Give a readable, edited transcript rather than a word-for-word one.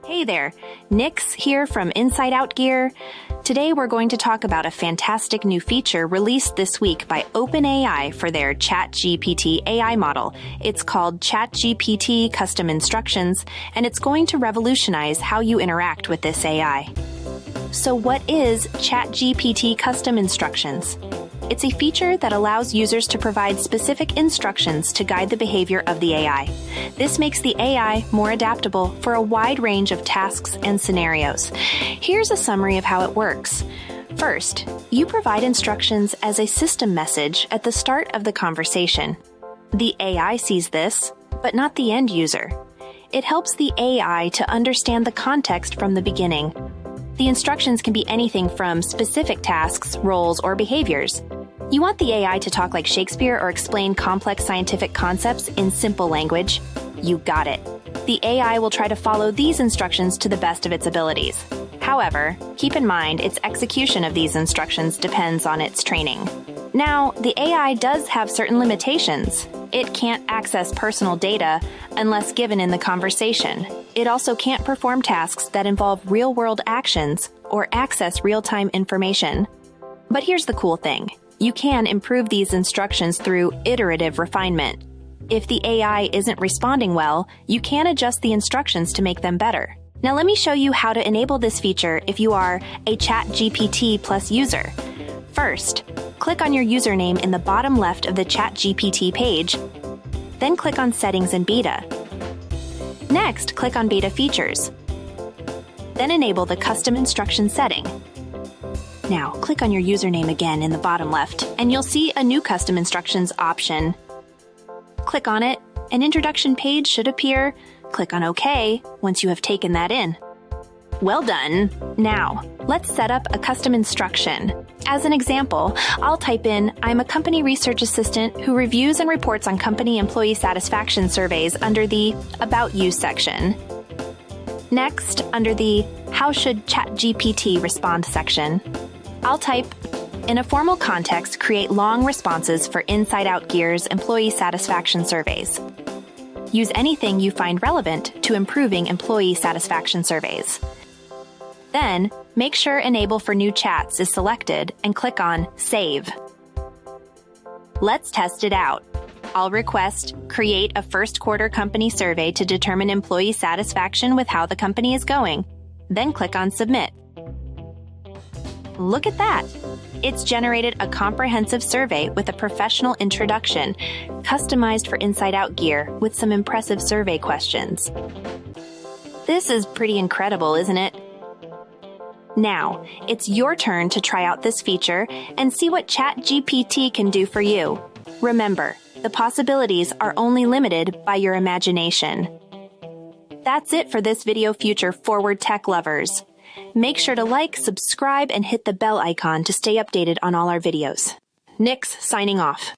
Hey there, Nix here from Inside Out Gear. Today we're going to talk about a fantastic new feature released this week by OpenAI for their ChatGPT AI model. It's called ChatGPT Custom Instructions, and it's going to revolutionize how you interact with this AI. So what is ChatGPT Custom Instructions? It's a feature that allows users to provide specific instructions to guide the behavior of the AI. This makes the AI more adaptable for a wide range of tasks and scenarios. Here's a summary of how it works. First, you provide instructions as a system message at the start of the conversation. The AI sees this, but not the end user. It helps the AI to understand the context from the beginning. The instructions can be anything from specific tasks, roles, or behaviors. You want the AI to talk like Shakespeare or explain complex scientific concepts in simple language? You got it. The AI will try to follow these instructions to the best of its abilities. However, keep in mind its execution of these instructions depends on its training. Now, the AI does have certain limitations. It can't access personal data unless given in the conversation. It also can't perform tasks that involve real-world actions or access real-time information. But here's the cool thing. You can improve these instructions through iterative refinement. If the AI isn't responding well, you can adjust the instructions to make them better. Now let me show you how to enable this feature if you are a ChatGPT Plus user. First, click on your username in the bottom left of the ChatGPT page, then click on Settings in Beta. Next, click on Beta Features. Then enable the Custom Instruction setting. Now, click on your username again in the bottom left, and you'll see a new Custom Instructions option. Click on it, an introduction page should appear. Click on OK once you have taken that in. Well done! Now, let's set up a custom instruction. As an example, I'll type in, I'm a company research assistant who reviews and reports on company employee satisfaction surveys under the About You section. Next, under the How should ChatGPT respond section, I'll type, in a formal context, create long responses for Inside Out Gear's employee satisfaction surveys. Use anything you find relevant to improving employee satisfaction surveys. Then, make sure Enable for New Chats is selected and click on Save. Let's test it out. I'll request create a first quarter company survey to determine employee satisfaction with how the company is going. Then click on Submit. Look at that! It's generated a comprehensive survey with a professional introduction, customized for Inside Out Gear with some impressive survey questions. This is pretty incredible, isn't it? Now, it's your turn to try out this feature and see what ChatGPT can do for you. Remember, the possibilities are only limited by your imagination. That's it for this video, future forward tech lovers. Make sure to like, subscribe, and hit the bell icon to stay updated on all our videos. Nix signing off.